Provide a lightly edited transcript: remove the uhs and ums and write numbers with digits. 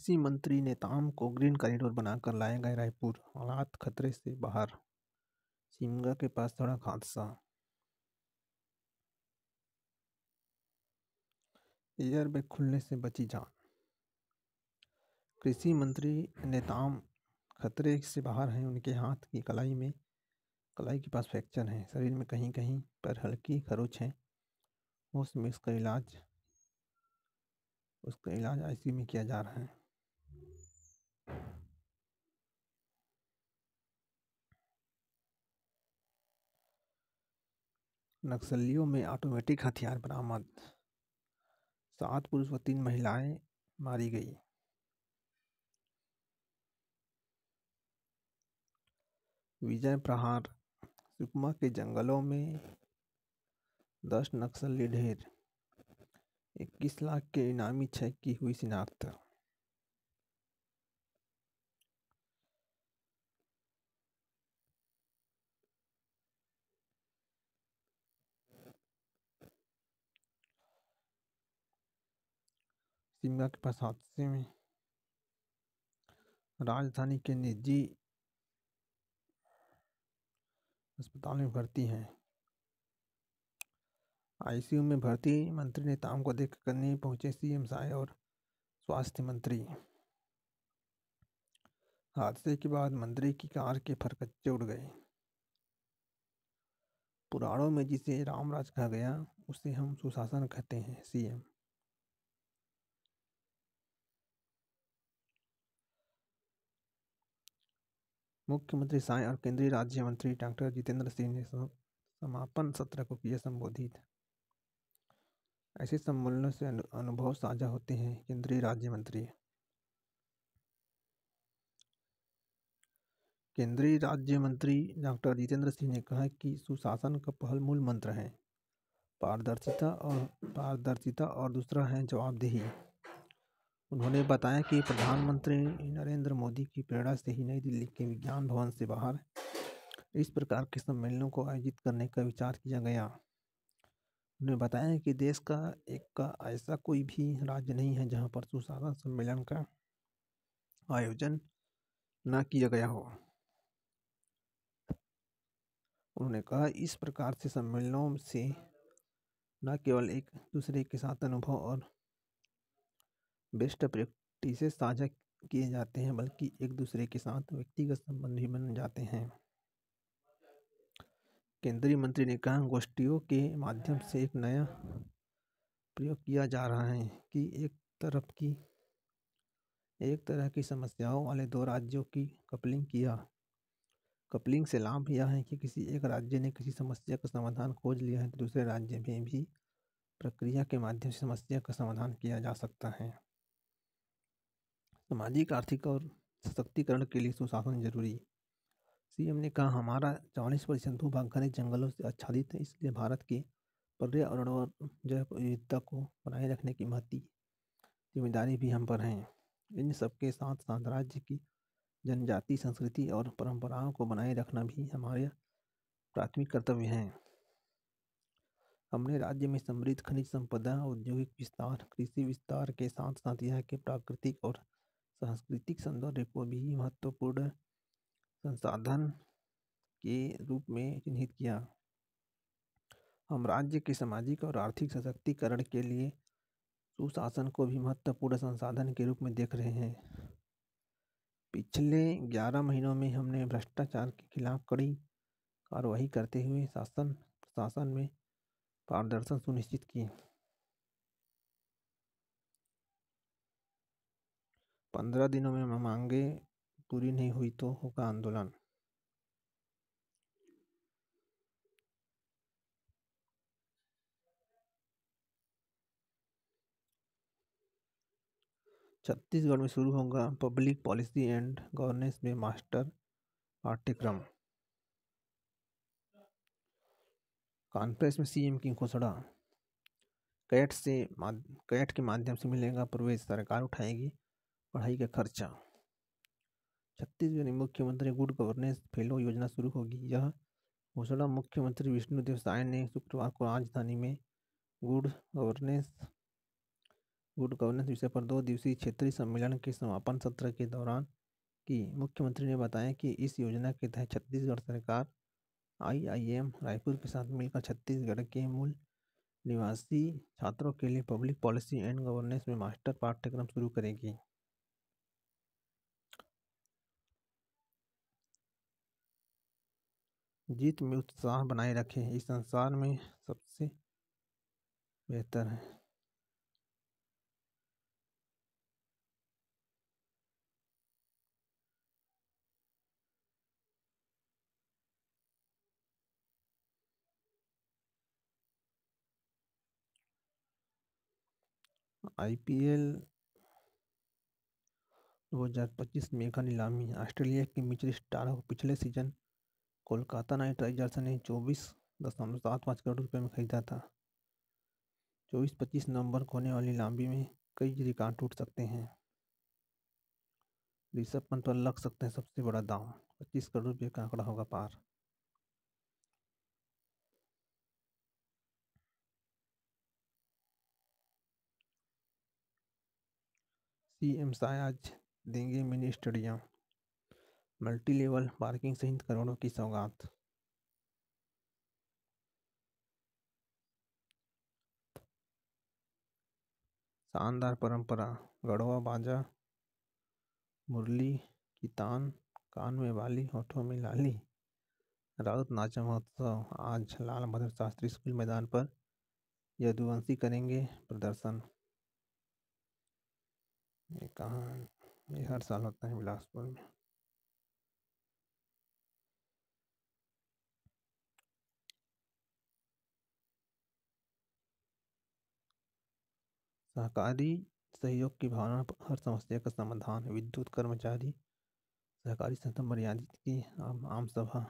कृषि मंत्री नेताम को ग्रीन कॉरिडोर बनाकर लाए गए रायपुर, हालात खतरे से बाहर। सिमगा के पास सड़क हादसा, एयरबैग खुलने से बची जान। कृषि मंत्री नेताम खतरे से बाहर हैं। उनके हाथ की कलाई के पास फ्रैक्चर है, शरीर में कहीं कहीं पर हल्की खरोच है। होश में उसका इलाज आईसीयू में किया जा रहा है। नक्सलियों में ऑटोमेटिक हथियार बरामद, 7 पुरुष व 3 महिलाएं मारी गई। विजय प्रहार, सुकमा के जंगलों में 10 नक्सली ढेर, 21 लाख के इनामी 6 की हुई शिनाख्त। शिमला के पास हादसे में राजधानी के निजी अस्पताल में भर्ती हैं। आईसीयू में भर्ती मंत्री नेताओं को देख करने पहुंचे सीएम साय और स्वास्थ्य मंत्री। हादसे के बाद मंत्री की कार के फरकच्चे उड़ गए। पुराणों में जिसे रामराज कहा गया, उसे हम सुशासन कहते हैं, सीएम। मुख्यमंत्री साय और केंद्रीय राज्य मंत्री डॉक्टर जितेंद्र सिंह ने समापन सत्र को किया संबोधित। ऐसे सम्मेलनों से अनुभव साझा होते हैं। केंद्रीय राज्य मंत्री डॉक्टर जितेंद्र सिंह ने कहा कि सुशासन का पहल मूल मंत्र है पारदर्शिता और दूसरा है जवाबदेही। उन्होंने बताया कि प्रधानमंत्री नरेंद्र मोदी की प्रेरणा से ही नई दिल्ली के विज्ञान भवन से बाहर इस प्रकार के सम्मेलनों को आयोजित करने का विचार किया गया। उन्होंने बताया कि देश का ऐसा कोई भी राज्य नहीं है जहां पर सुशासन सम्मेलन का आयोजन न किया गया हो। उन्होंने कहा इस प्रकार से सम्मेलनों से न केवल एक दूसरे के साथ अनुभव और बेस्ट प्रैक्टिसेस साझा किए जाते हैं, बल्कि एक दूसरे के साथ व्यक्तिगत संबंध भी बन जाते हैं। केंद्रीय मंत्री ने कहा गोष्ठियों के माध्यम से एक नया प्रयोग किया जा रहा है कि एक तरह की समस्याओं वाले दो राज्यों की कपलिंग से लाभ यह है कि किसी एक राज्य ने किसी समस्या का समाधान खोज लिया है तो दूसरे राज्य में भी प्रक्रिया के माध्यम से समस्या का समाधान किया जा सकता है। सामाजिक, आर्थिक और सशक्तिकरण के लिए सुशासन जरूरी। सीएम ने कहा हमारा 44% भूभाग घने जंगलों से आच्छादित है, इसलिए भारत के पर्यावरण और जैव विविधता को बनाए रखने की महती जिम्मेदारी भी हम पर है। इन सबके साथ साथ राज्य की जनजाति संस्कृति और परंपराओं को बनाए रखना भी हमारे प्राथमिक कर्तव्य है। हमने राज्य में समृद्ध खनिज संपदा, औद्योगिक विस्तार, कृषि विस्तार के साथ साथ यहाँ के प्राकृतिक और सांस्कृतिक सौंदर्य को भी महत्वपूर्ण संसाधन के रूप में चिन्हित किया। हम राज्य के सामाजिक और आर्थिक सशक्तिकरण के लिए सुशासन को भी महत्वपूर्ण संसाधन के रूप में देख रहे हैं। पिछले 11 महीनों में हमने भ्रष्टाचार के खिलाफ कड़ी कार्रवाई करते हुए प्रशासन में पारदर्शन सुनिश्चित की। 15 दिनों में मांगे पूरी नहीं हुई तो होगा आंदोलन। छत्तीसगढ़ में शुरू होगा पब्लिक पॉलिसी एंड गवर्नेंस में मास्टर पाठ्यक्रम। कॉन्फ्रेंस में सीएम की घोषणा, कैट के माध्यम से मिलेगा प्रवेश, सरकार उठाएगी पढ़ाई का खर्चा। छत्तीसगढ़ में मुख्यमंत्री गुड गवर्नेंस फेलो योजना शुरू होगी। यह घोषणा मुख्यमंत्री विष्णुदेव साय ने शुक्रवार को राजधानी में गुड गवर्नेंस गुड गवर्नेंस विषय पर 2 दिवसीय क्षेत्रीय सम्मेलन के समापन सत्र के दौरान की मुख्यमंत्री ने बताया कि इस योजना के तहत छत्तीसगढ़ सरकार IIM रायपुर के साथ मिलकर छत्तीसगढ़ के मूल निवासी छात्रों के लिए पब्लिक पॉलिसी एंड गवर्नेंस में मास्टर पाठ्यक्रम शुरू करेगी। जीत में उत्साह बनाए रखें, इस संसार में सबसे बेहतर है। IPL 2025 मेगा नीलामी। ऑस्ट्रेलिया के मिचेल स्टार्क को पिछले सीजन कोलकाता नाइट राइडर्स ने 24.75 करोड़ रुपए में खरीदा था। 24-25 नवंबर को होने वाली नीलामी में कई रिकॉर्ड टूट सकते हैं। ऋषभ पंत पर लग सकते हैं सबसे बड़ा दांव, 25 करोड़ रुपये का आंकड़ा होगा पार। CM शाह आज देंगे mini stadium, multi level parking सहित करोड़ों की सौगात। शानदार परंपरा, गढ़वा बाजा, मुरली की तान, कान में बाली, होठों में लाली, राउत नाचा महोत्सव। आज लाल बहादुर शास्त्री स्कूल मैदान पर यदुवंशी करेंगे प्रदर्शन। ये कहाँ, ये हर साल होता है बिलासपुर में। सहकारी सहयोग की भावना पर हर समस्या का समाधान। विद्युत कर्मचारी सहकारी संस्था मर्यादित की आम सभा।